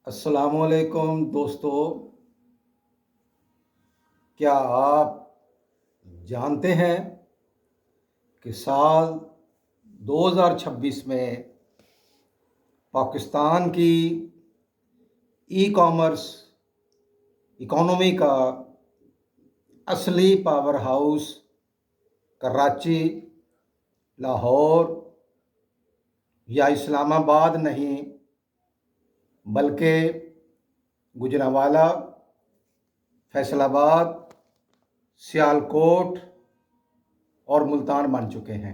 अस्सलामुअलैकुम दोस्तों। क्या आप जानते हैं कि साल 2026 में पाकिस्तान की ई कॉमर्स इकोनॉमी का असली पावर हाउस कराची, लाहौर या इस्लामाबाद नहीं बल्कि गुजरांवाला, फैसलाबाद, सियालकोट और मुल्तान बन चुके हैं।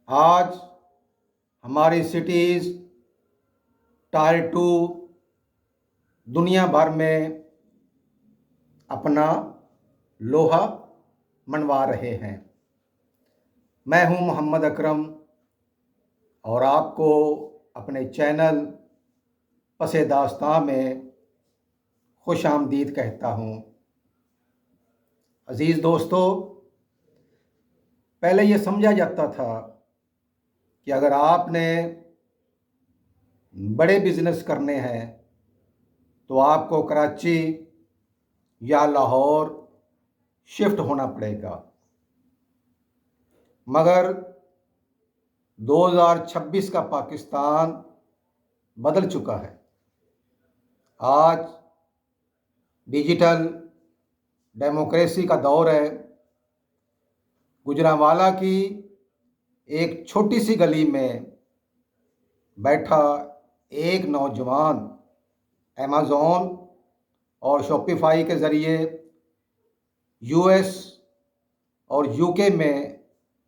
आज हमारी सिटीज़ टायर 2 दुनिया भर में अपना लोहा मनवा रहे हैं। मैं हूं मोहम्मद अकरम और आपको अपने चैनल पसे दास्तां में खुश आमदीद कहता हूं। अज़ीज़ दोस्तों, पहले ये समझा जाता था कि अगर आपने बड़े बिजनेस करने हैं तो आपको कराची या लाहौर शिफ्ट होना पड़ेगा। मगर 2026 का पाकिस्तान बदल चुका है। आज डिजिटल डेमोक्रेसी का दौर है। गुजरांवाला की एक छोटी सी गली में बैठा एक नौजवान अमेज़ॉन और शॉपिफाई के ज़रिए यूएस और यूके में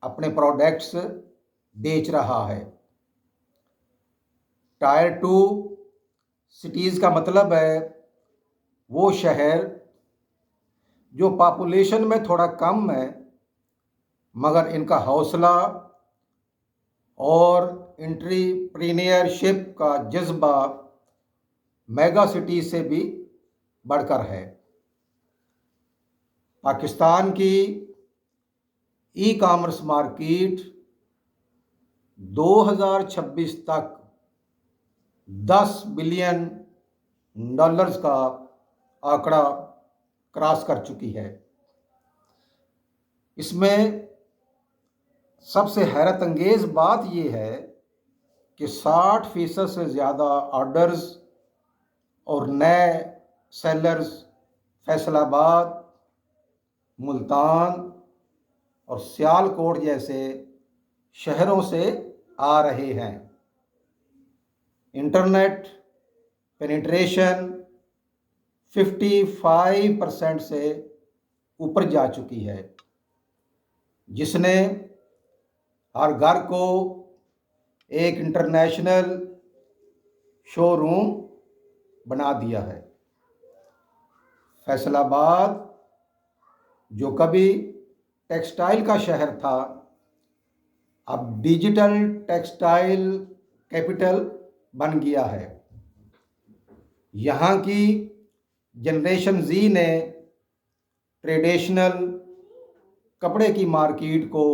अपने प्रोडक्ट्स बेच रहा है। टायर 2 सिटीज़ का मतलब है वो शहर जो पॉपुलेशन में थोड़ा कम है, मगर इनका हौसला और एंटरप्रेन्योरशिप का जज्बा मेगा सिटी से भी बढ़कर है। पाकिस्तान की ई कॉमर्स मार्केट 2026 तक $10 बिलियन का आंकड़ा क्रॉस कर चुकी है। इसमें सबसे हैरत अंगेज़ बात यह है कि 60% से ज़्यादा ऑर्डर्स और नए सेलर्स फैसलाबाद, मुल्तान और सियालकोट जैसे शहरों से आ रहे हैं। इंटरनेट पेनिट्रेशन 55% से ऊपर जा चुकी है, जिसने हर घर को एक इंटरनेशनल शोरूम बना दिया है। फैसलाबाद, जो कभी टेक्सटाइल का शहर था, अब डिजिटल टेक्सटाइल कैपिटल बन गया है। यहाँ की जनरेशन जी ने ट्रेडिशनल कपड़े की मार्केट को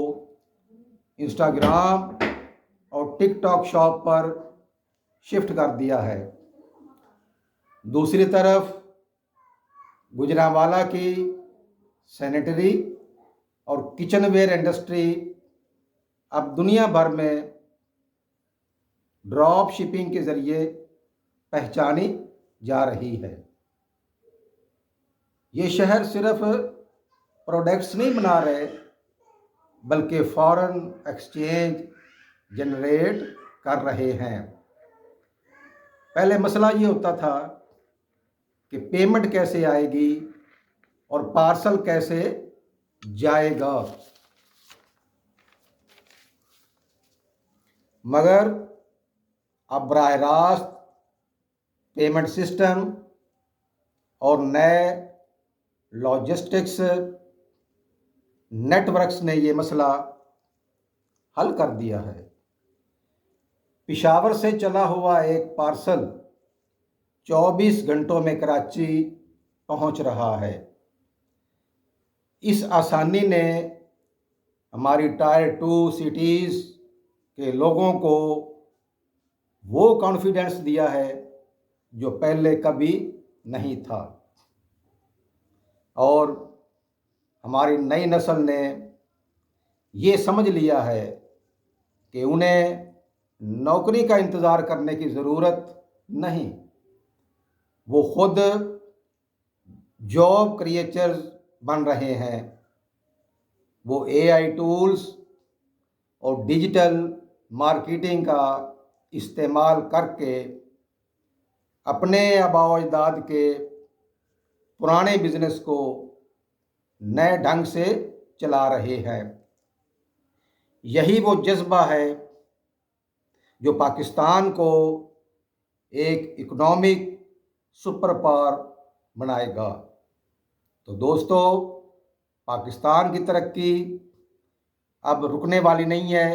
इंस्टाग्राम और टिकटॉक शॉप पर शिफ्ट कर दिया है। दूसरी तरफ गुजरांवाला की सैनिटरी और किचनवेयर इंडस्ट्री अब दुनिया भर में ड्रॉप शिपिंग के ज़रिए पहचानी जा रही है। ये शहर सिर्फ प्रोडक्ट्स नहीं बना रहे, बल्कि फॉरेन एक्सचेंज जनरेट कर रहे हैं। पहले मसला ये होता था कि पेमेंट कैसे आएगी और पार्सल कैसे जाएगा, मगर अब बराह रास्त पेमेंट सिस्टम और नए लॉजिस्टिक्स नेटवर्क्स ने ये मसला हल कर दिया है। पेशावर से चला हुआ एक पार्सल 24 घंटों में कराची पहुंच रहा है। इस आसानी ने हमारी टायर 2 सिटीज़ के लोगों को वो कॉन्फिडेंस दिया है जो पहले कभी नहीं था। और हमारी नई नस्ल ने ये समझ लिया है कि उन्हें नौकरी का इंतज़ार करने की ज़रूरत नहीं, वो खुद जॉब क्रिएटर्स बन रहे हैं। वो एआई टूल्स और डिजिटल मार्केटिंग का इस्तेमाल करके अपने आबाओ अजदाद के पुराने बिजनेस को नए ढंग से चला रहे हैं। यही वो जज्बा है जो पाकिस्तान को एक इकोनॉमिक सुपर पावर बनाएगा। तो दोस्तों, पाकिस्तान की तरक्की अब रुकने वाली नहीं है।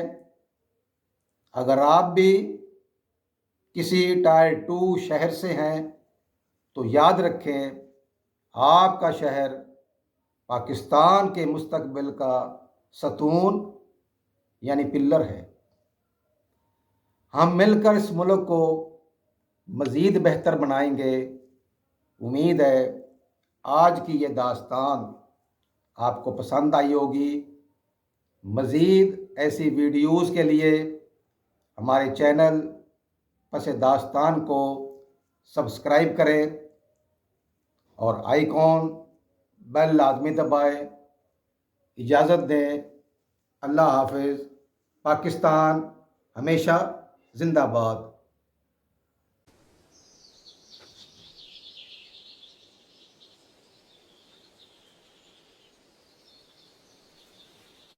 अगर आप भी किसी टायर 2 शहर से हैं तो याद रखें, आपका शहर पाकिस्तान के मुस्तकबिल का सतून यानी पिल्लर है। हम मिलकर इस मुल्क को मज़ीद बेहतर बनाएंगे। उम्मीद है आज की ये दास्तान आपको पसंद आई होगी। मज़ीद ऐसी वीडियोज़ के लिए हमारे चैनल पसे दास्तान को सब्सक्राइब करें और आइकॉन बेल लाजमी दबाएं। इजाज़त दें। अल्लाह हाफिज़। पाकिस्तान हमेशा जिंदाबाद।